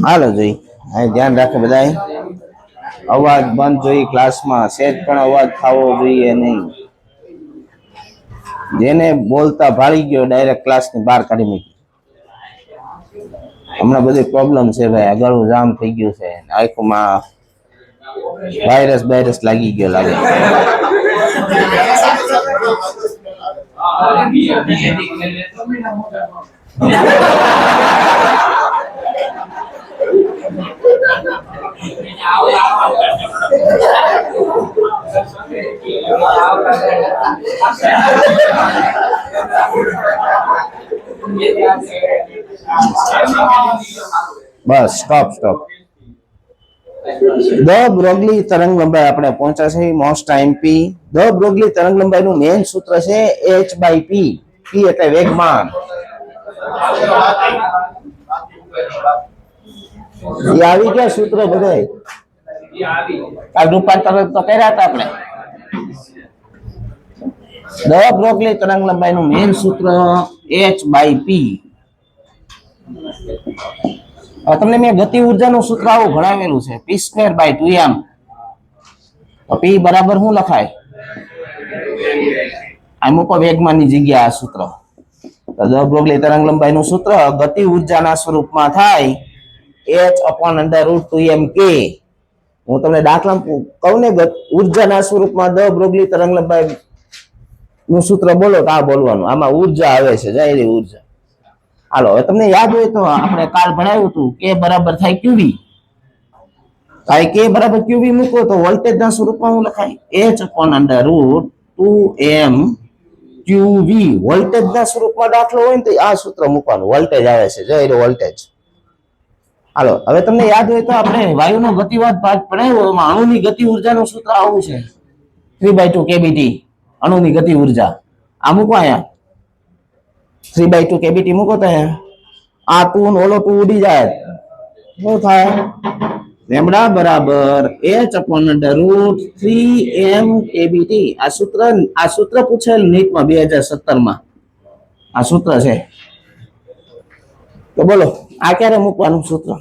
હાલો જોઈ અહીં ધ્યાન રાખે બધા અવાજ બંધ જોઈએ ક્લાસમાં સેજ પણ અવાજ થવો જોઈએ નહીં. જેને બોલતા ભાળી ગયો ડાયરેક્ટ ક્લાસની બહાર કાઢી મૂકી. હમણાં બધી પ્રોબ્લેમ છે ભાઈ, આગળ જામ થઈ ગયું છે, આંખમાં વાયરસ લાગી ગયો લાગે. Bus stop. ધ બ્રોગલી તરંગ લંબાઈ આપણે પહોંચ્યા છે મોસ્ટ આઈએમપી. ધ બ્રોગલી તરંગ લંબાઈનું મેઇન સૂત્ર છે h/p. p એટલે વેગમાન. એ આવી ગયા સૂત્ર બધા આ રૂપાંતર તો કર્યા હતા આપણે. ધ બ્રોગલી તરંગ લંબાઈનું મેઇન સૂત્ર h/p. તમને મેં ગતિ ઉર્જાનું સૂત્ર આવું ભણાવેલું છે p²/2m. તો p બરાબર શું લખાય? આ મૂકો વેગમાનની જગ્યા આ સૂત્ર. તો ધ બ્રોગલી તરંગ લંબાઈનું સૂત્ર ગતિ ઉર્જાના સ્વરૂપમાં થાય h/√2mk. હું તમને દાખલા કહું ને ઉર્જાના સ્વરૂપમાં ધ બ્રોગલી તરંગ લંબાઈ નું સૂત્ર બોલો તો આ બોલવાનું. આમાં ઉર્જા આવે છે, જાહેરી ઉર્જા. હાલો હવે તમને યાદ હોય તો આપણે કાલ ભણાવ્યું હતું કે બરાબર થાય qv. કે બરાબર qv મૂકો તો વોલ્ટેજ ના સ્વરૂપમાં શું લખાય? h/√2m qv. વોલ્ટેજ ના સ્વરૂપમાં દાખલો હોય ને તો આ સૂત્ર મૂકવાનું. વોલ્ટેજ આવે છે, જાહેરી વોલ્ટેજ. હાલો હવે તમને યાદ હોય તો આપણે વાયુનો ગતિવાદ ભાગ ભણાવ્યો, એમાં અણુની ગતિ ઉર્જાનું સૂત્ર આવું છે 3/2 kBT. અણુની ગતિ ઉર્જા આ મૂકો અહીંયા 3/2 kBT મૂકો તો આ 2 ને ઓલો 2 ઉડી જાય. શું થાય? લેમ્બડા બરાબર h/√3m kBT. આ સૂત્ર પૂછેલ નીટમાં 2017 આ સૂત્ર છે. તો બોલો આ ક્યારે મૂકવાનું સૂત્ર?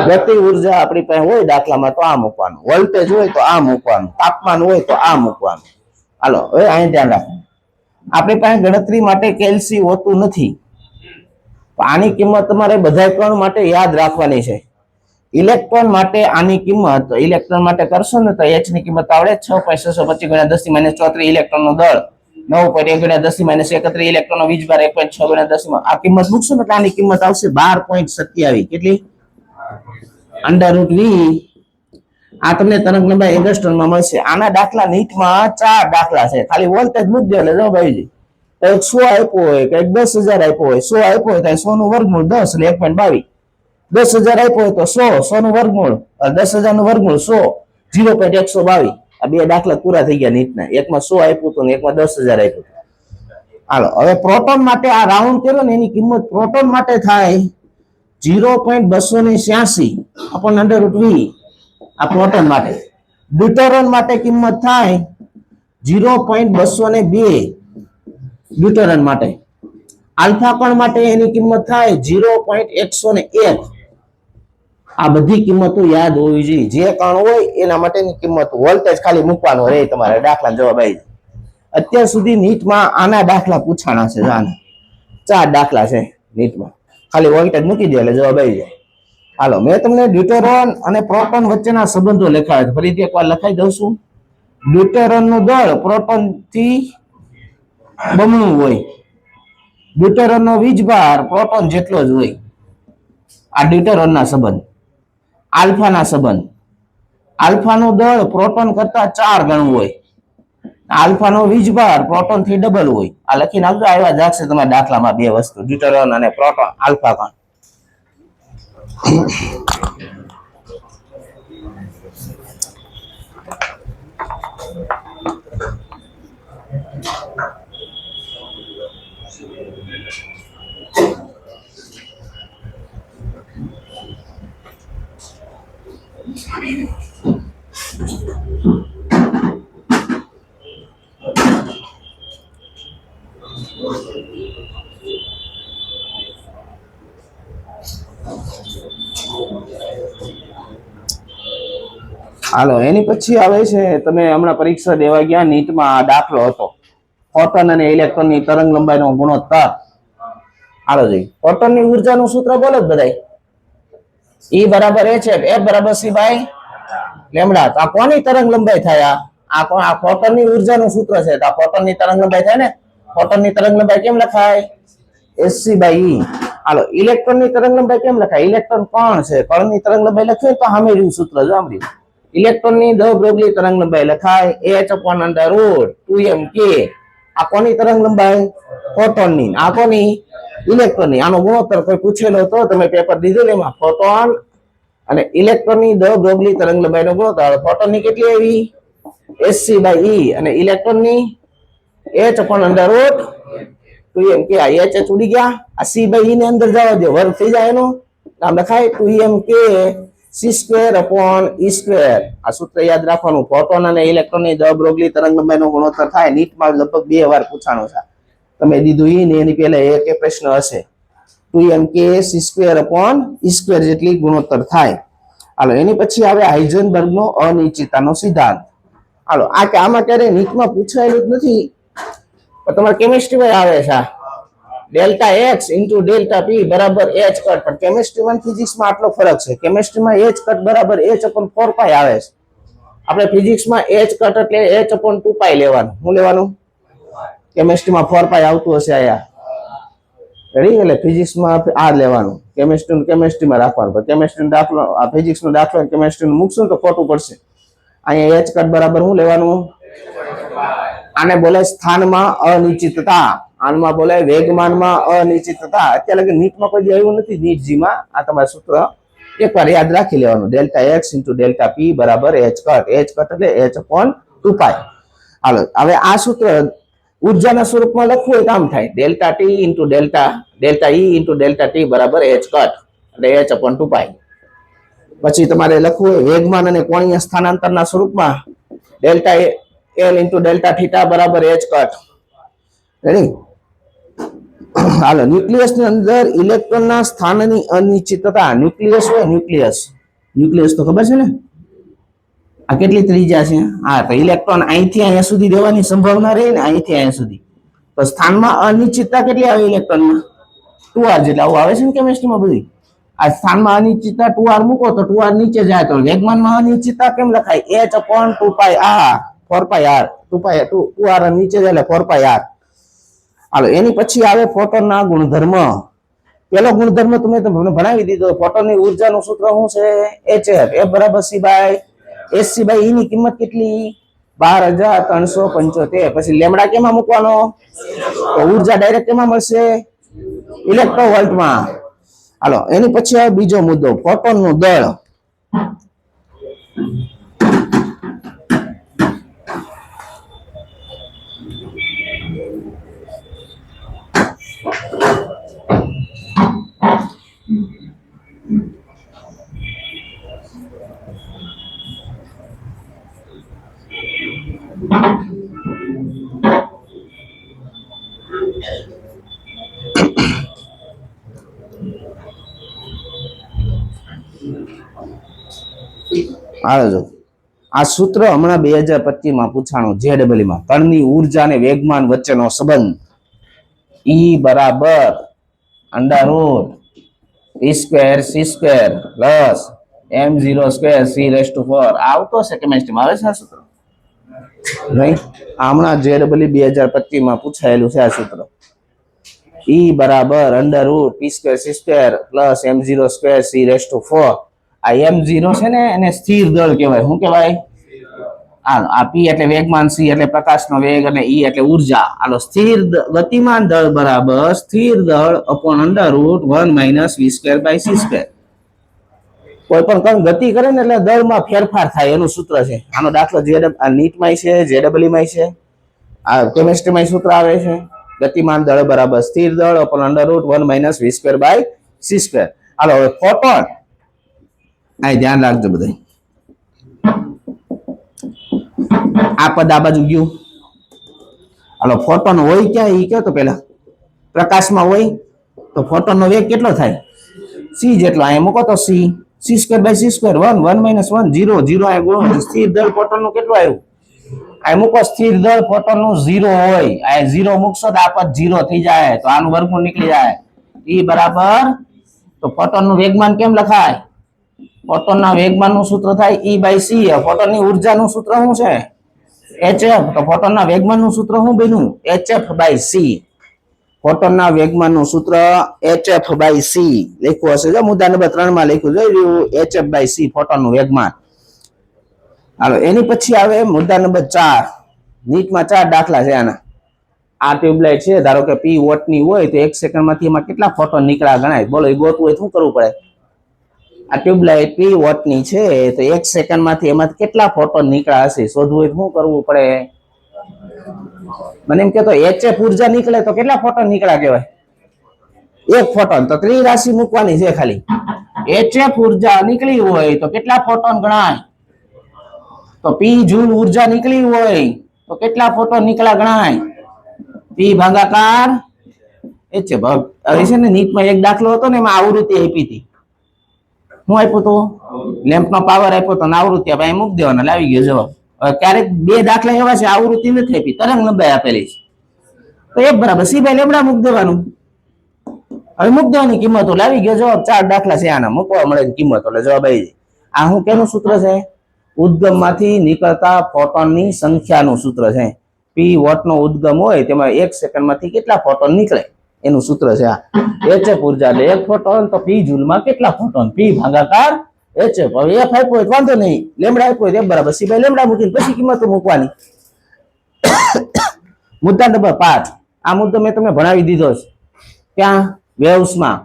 ગતિ ઉર્જા આપણી પાસે હોય દાખલામાં તો આ મૂકવાનું, વોલ્ટેજ હોય તો આ મૂકવાનું, તાપમાન હોય તો આ મૂકવાનું. હાલો હવે અહીં ધ્યાન રાખો, આપણી પાસે ગણતરી માટે કેલ્સી હોતું નથી. આની કિંમત તમારે બધા કણ માટે યાદ રાખવાની છે. ઇલેક્ટ્રોન માટે આની કિંમત, ઇલેક્ટ્રોન માટે કરશો ને તો h ની કિંમત આવડે 6.625 × 10⁻⁴ ઇલેક્ટ્રોનનો દળ, 9.1 × 10⁻31 ઇલેક્ટ્રોનનો વીજભાર, 1.6 × 10 આ કિંમત મૂકશો ને એટલે આની કિંમત આવશે 12.27. કેટલી? √v. આ તમને તરંગ લંબાઈ એંગસ્ટ્રોમમાં મળશે. આના દાખલા નીટમાં 4 દાખલા છે, ખાલી વોલ્ટેજ મૂકજો એટલે જવાબ આવી જાય. એક 100 આપ્યો હોય કે 10,000 આપ્યો હોય. 100 આપ્યો હોય તો 100 નું વર્ગમૂળ 10 એટલે 1.22. 10,000 આપ્યો હોય તો 100 નું વર્ગમૂળ 10,000 નું વર્ગમૂળ 100 0.122. આ બે દાખલા પૂરા થઈ ગયા નીટના. એકમાં 100 આપ્યું હતું ને એકમાં 10,000 આપ્યું હતું. હાલો હવે પ્રોટોન માટે આ રાઉન્ડ કર્યો ને એની કિંમત પ્રોટોન માટે થાય 0.286/√v. આ પ્રોટોન માટે. ડ્યુટેરોન માટે કિંમત થાય 0.202 ડ્યુટેરોન માટે. આલ્ફા કણ માટે એની કિંમત થાય 0.101. આ બધી કિંમતો યાદ હોવી જોઈએ. જે કણ હોય એના માટેની કિંમત, વોલ્ટેજ ખાલી મૂકવાનો રહે તમારે, દાખલા જવાબ આવી જાય. અત્યાર સુધી નીટમાં આના દાખલા પૂછાણા છે. 4 દાખલા છે નીટમાં, ખાલી વોલ્ટેજ મૂકી દે એટલે જવાબ આવી જાય. હાલો મેં તમને ડ્યુટેરોન અને પ્રોટોન વચ્ચેના સંબંધો લખાવ્યા, ફરીથી એકવાર લખાઈ દઉં છું. ડ્યુટેરોનનું દળ પ્રોટોન થી બમણું હોય. ડ્યુટેરોનનો વીજભાર પ્રોટોન જેટલો જ હોય. આ ડ્યુટેરોનના સંબંધ. આલ્ફાના સંબંધ, આલ્ફાનું દળ પ્રોટોન કરતા 4 ગણું હોય. આલ્ફાનો વીજભાર પ્રોટોન થી ડબલ હોય. આ લખીને આવજો, આવ્યા જાગશે તમારા દાખલામાં 2 વસ્તુ, ડ્યુટેરોન અને પ્રોટોન, આલ્ફા કણ. હાલો એની પછી આવે છે, તમે હમણાં પરીક્ષા દેવા ગયા નીટમાં આ દાખલો હતો, ફોટોન અને ઇલેક્ટ્રોનની તરંગ લંબાઈનો ગુણોત્તર. હાલો જી, ફોટોનની ઉર્જાનું સૂત્ર બોલો જ બધાય. E બરાબર h f બરાબર c બાય લેમ્ડા. તો આ કોની તરંગ લંબાઈ થાય? આ ફોટોનની ઉર્જાનું સૂત્ર છે, તો આ ફોટોનની તરંગ લંબાઈ થાય ને. ફોટોનની તરંગ લંબાઈ કેમ લખાય? hc by e. હાલો ઇલેક્ટ્રોનની તરંગ લંબાઈ કેમ લખાય? ઇલેક્ટ્રોન કણ છે, કણની તરંગ લંબાઈ લખીએ તો સામે રહ્યું સૂત્ર જો આમ રહ્યું. ઇલેક્ટ્રોનની દ બ્રોગલી તરંગ લંબાઈ લખાય h/√2m k. આ કોની તરંગ લંબાઈ? ફોટોનની. આ કોની? ઇલેક્ટ્રોનની. આનો ગુણોત્તર કોઈ પૂછેલો તો તમે પેપર દીધું ને એમાં ફોટોન અને ઇલેક્ટ્રોનની દ બ્રોગલી તરંગ લંબાઈનો ગુણોત્તર. ફોટોનની કેટલી આવી? hc બાય e અને ઇલેક્ટ્રોનની h/√2m k. આ h ઉડી ગયા, આ c બાય e ને અંદર જવા દો, વર્ગ થઈ જાય એનો. આમ લખાય 2m k c²/e². આ સૂત્ર યાદ રાખવાનું. ફોટોન અને ઇલેક્ટ્રોનની દ બ્રોગલી તરંગ લંબાઈનો ગુણોત્તર થાય. નીટમાં લગભગ 2 વાર પૂછાણો છે. તમે દીધું ઈ ને એની પહેલા એક પ્રશ્ન હશે. 2m k c²/e² જેટલી ગુણોત્તર થાય. હાલો એની પછી આવે હાઇઝનબર્ગનો અનિશ્ચિતતાનો સિદ્ધાંત. હાલો આમાં ક્યારે નીટમાં પૂછાયેલું જ નથી, પણ તમારે કેમિસ્ટ્રીમાં આવે છે. ડેલ્ટા એક્સ ઇન્ટુ ડેલ્ટા પી બરાબર h કટ. પણ કેમિસ્ટ્રીમાં ફિઝિક્સમાં આટલો ફરક છે. કેમિસ્ટ્રીમાં h કટ બરાબર h/4π આવે છે. આપણે ફિઝિક્સમાં h કટ એટલે h/2π લેવાનું. શું લેવાનું? કેમિસ્ટ્રીમાં 4π આવતું હશે આયા. રેડી? એટલે ફિઝિક્સમાં આ લેવાનું. કેમિસ્ટ્રીમાં રાખવાનું. પણ કેમિસ્ટ્રીનો દાખલો, આ ફિઝિક્સનો દાખલો કેમિસ્ટ્રીનું મૂકશું તો ખોટું પડશે. અહીંયા h કટ બરાબર શું લેવાનું? આને બોલે સ્થાનમાં અનિશ્ચિતતા. આનમાં બોલે વેગમાનમાં અનિશ્ચિતતા. અત્યારે લગી નીટમાં કોઈ આવ્યું નથી. નીટ જીમાં આ તમારું સૂત્ર એકવાર યાદ રાખી લેવાનું. ડેલ્ટા એક્સ ઇન્ટુ ડેલ્ટા પી બરાબર h કટ. h કટ એટલે h/2π. હાલો હવે આ સૂત્ર ઉર્જાના સ્વરૂપમાં લખવું હોય તો આમ થાય. Delta T into delta E into delta T બરાબર h કટ એટલે h/2π. પછી તમારે લખવું હોય વેગમાન અને કોણીય સ્થાનાંતરના સ્વરૂપમાં delta L into delta theta બરાબર h કટ. રેડી? હાલો ન્યુક્લિયસની અંદર ઇલેક્ટ્રોનના સ્થાનની અનિશ્ચિતતા. ન્યુક્લિયસ હોય, ન્યુક્લિયસ તો ખબર છે ને, આ કેટલી ત્રિજ્યા છે? હા, તો ઇલેક્ટ્રોન અહીંથી અહીંયા સુધી રહેવાની સંભાવના રહે ને, અહીંથી અહીંયા સુધી. તો સ્થાનમાં અનિશ્ચિતતા કેટલી આવે ઇલેક્ટ્રોનમાં? 2r જેટલા. આવું આવે છે ને કેમિસ્ટ્રીમાં બધી. આ સ્થાનમાં અનિશ્ચિતતા 2r મૂકો તો 2r નીચે જાય. તો વેગમાનમાં અનિશ્ચિતતા કેમ લખાય? h/2πr 4πr 2r નીચે જાય એટલે 4πr. હાલો એની પછી આવે ફોટોનના ગુણધર્મ. પેલો ગુણધર્મ તમને ભણાવી દીધો. ફોટોનની ઉર્જાનું સૂત્ર શું છે? hf. f બરાબર c by hc by e ની કિંમત કેટલી? 12,375. પછી લેમ્ડા કેમાં મૂકવાનો? તો ઉર્જા ડાયરેક્ટ કેમાં મળશે? ઇલેક્ટ્રોવોલ્ટમાં. હાલો એની પછી આવે બીજો મુદ્દો, ફોટોનનું દળ. હાલો આ સૂત્ર હમણાં 2025 પૂછાણું JEE-માં. કણની ઉર્જા અને વેગમાન વચ્ચેનો સંબંધ. E બરાબર √e²c² પ્લસ m0² c⁴ આવતો હશે કેમિસ્ટ્રીમાં. આવે છે આ સૂત્ર નહીં? હમણાં JEE 2025માં પૂછાયેલું છે આ સૂત્ર. E બરાબર √p²c² પ્લસ m0² c⁴. આ m0 છે ને એને સ્થિર દળ કહેવાય. શું કહેવાય? આ p એટલે વેગમાન, c એટલે પ્રકાશનો વેગ અને e એટલે ઉર્જા. હાલો સ્થિર ગતિમાન દળ બરાબર સ્થિર દળ /1 - v²/c². કોઈ પણ કણ ગતિ કરે ને એટલે દળમાં ફેરફાર થાય એનું સૂત્ર છે. આનો દાખલો નીટમાં છે, JEE-માં છે, આ કેમિસ્ટ્રીમાં સૂત્ર આવે છે. ગતિમાન દળ બરાબર સ્થિર દળ /1 - v²/c². હાલો હવે ફોટોન. આ ધ્યાન રાખજો બધા. આ પદ આ બાજુ ગયું. હાલો ફોટોન હોય ક્યાં? એ કહો તો પેલા. પ્રકાશમાં હોય તો ફોટોનનો વેગ કેટલો થાય? સી જેટલો. અહીંયા મૂકો તો C square by C square 1 1 - 1 0 0 આ ગુણો સ્થિર દળ ફોટોનનું કેટલું આવ્યું? આ મૂકો સ્થિર દળ ફોટોનનું 0 હોય. આ 0 મૂકશો તો આ પદ 0 થઈ જાય તો આનું વર્ગમૂળ નીકળી જાય. E બરાબર તો ફોટોનનું વેગમાન કેમ લખાય? ફોટોનના વેગમાનનું સૂત્ર થાય E/c. ફોટોનની ઉર્જાનું સૂત્ર શું છે? hf. તો ફોટોનના વેગમાનનું સૂત્ર શું બન્યું? hf/c. ફોટોનના વેગમાનનું સૂત્ર hf/c લખ્યું હશે. જો મુદ્દા નંબર 3 માં લખ્યું જોયું hf/c ફોટોનનું વેગમાન. હાલો એની પછી આવે મુદ્દા નંબર 4. નીટમાં 4 દાખલા છે આના. આ ટ્યુબલાઇટ છે ધારો કે p વોટની હોય તો 1 સેકન્ડમાંથી એમાં કેટલા ફોટોન નીકળ્યા ગણાય? બોલો એ ગોતવું હોય શું કરવું પડે? આ ટ્યુબલાઇટ p વોટની છે તો 1 સેકન્ડમાંથી એમાંથી કેટલા ફોટોન નીકળ્યા હશે શોધવું હોય શું કરવું પડે? મને એમ કહેતો hf ઉર્જા નીકળે તો કેટલા ફોટોન નીકળ્યા કહેવાય? 1 ફોટોન. તો ત્રિરાશિ મૂકવાની છે ખાલી. hf ઉર્જા નીકળી હોય તો કેટલા ફોટોન ગણાય? તો p જૂલ ઉર્જા નીકળી હોય તો કેટલા ફોટોન નીકળ્યા ગણાય? p ભાગાકાર hf. હવે છે ને નીટમાં એક દાખલો હતો ને એમાં આવૃત્તિ આપી હતી. શું આપ્યું હતું? લેમ્પનો પાવર આપ્યો તો આવૃત્તિ આપણે મૂકી દેવાના લાવી ગયો જવાબ. ક્યારેક 2 દાખલા એવા છે આવૃત્તિ નથી આપી તરંગ લંબાઈ આપેલી છે તો f બરાબર c/λ મૂકી દેવાનું. હવે મૂકી દેવાની કિંમતો લાવી ગયો જવાબ. 4 દાખલા છે આના મૂકવા મળે કિંમતો એટલે જવાબ આવી જાય. આ શું કેનું સૂત્ર છે? ઉદ્ગમમાંથી નીકળતા ફોટોનની સંખ્યાનું સૂત્ર છે. p વોટનો ઉદ્ગમ હોય તેમાં 1 સેકન્ડમાંથી કેટલા ફોટોન નીકળે એનું સૂત્ર છે આ. hf ઉર્જા એટલે 1 ફોટોન તો p જૂલમાં કેટલા ફોટોન? p ભાગાકાર hf. હવે f આપ્યો હોય વાંધો નહીં, લેમ્ડા આપ્યો હોય f બરાબર c/λ મૂકીને પછી કિંમતો મૂકવાની. મુદ્દા નંબર 5. આ મુદ્દો મેં તમને ભણાવી દીધો છે. ક્યાં? વેવ્સમાં.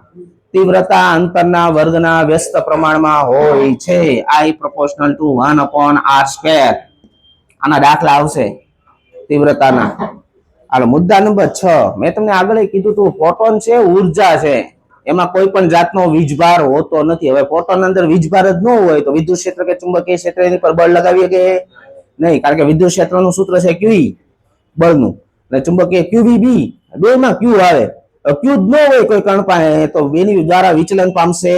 તીવ્રતા અંતરના વર્ગના વ્યસ્ત પ્રમાણમાં હોય છે. I proportional to 1/r². આના દાખલા આવશે તીવ્રતાના. હાલો મુદ્દા નંબર 6. મેં તમને આગળ કીધું તું ફોટોન છે ઉર્જા છે એમાં કોઈ પણ જાતનો વીજભાર હોતો નથી. હવે ફોટોન અંદર વીજભાર જ ન હોય તો વિદ્યુત ક્ષેત્ર કે ચુંબકીય ક્ષેત્ર એની પર બળ લગાવીએ કે નહીં? કારણ કે વિદ્યુત ક્ષેત્રનું સૂત્ર છે QE બળનું અને ચુંબકીય QVB બેમાં Q આવે. Q જ ન હોય કોઈ કણ પાસે તો એની દ્વારા વિચલન પામશે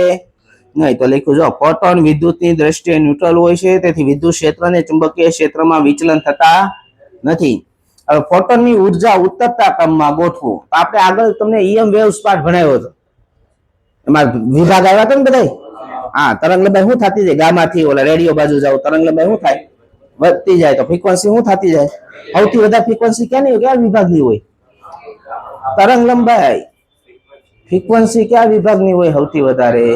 નહીં. તો લખ્યું જો ફોટોન વિદ્યુતની દ્રષ્ટિએ ન્યુટ્રલ હોય છે તેથી વિદ્યુત ક્ષેત્ર અને ચુંબકીય ક્ષેત્રમાં વિચલન થતા નથી. હવે ફોટોનની ઉર્જા ઉત્તરતા ક્રમમાં ગોઠવું. તો આપણે આગળ તમને EM વેવ્સ પાઠ ભણાવ્યો હતો. એમાં વિભાગ આવ્યા હતા ને બધા. હા તરંગ લંબાઈ શું થતી જાય? ગામાથી ઓલા રેડિયો બાજુ જાવ તરંગ લંબાઈ શું થાય? વધતી જાય. તો ફ્રીક્વન્સી શું થતી જાય? સૌથી વધારે ફ્રીક્વન્સી ક્યાંની હોય? કયા વિભાગની હોય? તરંગ લંબાઈ. ફ્રીક્વન્સી કયા વિભાગની હોય સૌથી વધારે?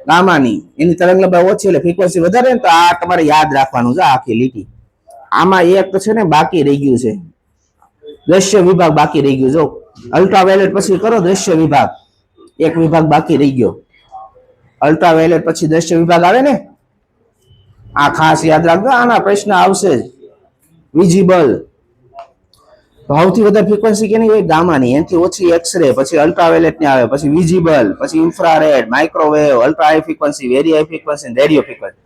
ગામાની. એની તરંગ લંબાઈ ઓછી એટલે ફ્રીક્વન્સી વધારે ને તો આ તમારે યાદ રાખવાનું છે આખી લીટી. આમાં એક છે ને બાકી રહી ગયું છે, દ્રશ્ય વિભાગ બાકી રહી ગયું. જો અલ્ટ્રાવાયોલેટ પછી કરો દ્રશ્ય વિભાગ, એક વિભાગ બાકી રહી ગયો. અલ્ટ્રાવાયોલેટ પછી દ્રશ્ય વિભાગ આવે ને, આ ખાસ યાદ રાખજો, આના પ્રશ્ન આવશે જ. વિઝિબલ સૌથી વધારે ફ્રીક્વન્સી કેની હોય? ગામાની. એનાથી ઓછી એક્સરે, પછી અલ્ટ્રાવાયોલેટ ની આવે, પછી વિઝિબલ, પછી infrared, microwave, ultra high frequency, very high frequency, radio frequency.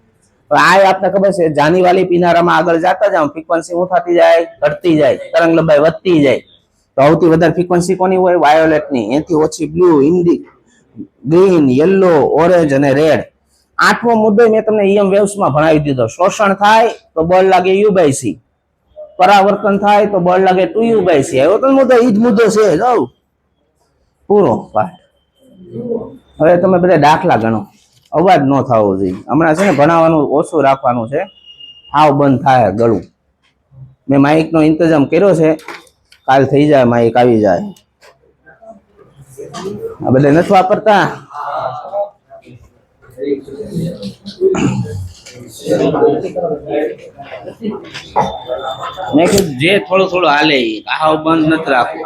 આ આપને ખબર છે જાનીવાલી પીનારામાં આગળ જતા જાવ ફ્રીક્વન્સી શું થતી જાય? ઘટતી જાય, તરંગ લંબાઈ વધતી જાય. તો સૌથી વધારે ફ્રીક્વન્સી કોની હોય? વાયોલેટ ની. એનાથી ઓછી બ્લુ, ગ્રીન, યલો, ઓરેન્જ અને રેડ. 8મો મુદ્દો મેં તમને EM વેવ્સમાં ભણાવી દીધો. શોષણ થાય તો બળ લાગે U/c, પરાવર્તન થાય તો બળ લાગે 2U/c. આવ્યો તો મુદ્દો, ઈ જ મુદ્દો છે. જાવ પૂરો. હવે તમે બધા દાખલા ગણો. અવાજ ન થવો જોઈએ. હમણાં છે ને ભણાવવાનું ઓછું રાખવાનું છે, હાવ બંધ થાય ગળું. મેં માઇક નો ઇંતજામ કર્યો છે, કાલ થઈ જાય માઇક આવી જાય. આ બધા નથી વાપરતા. મેં કીધું જે થોડું થોડું હાલે હાવ બંધ નથી રાખવું.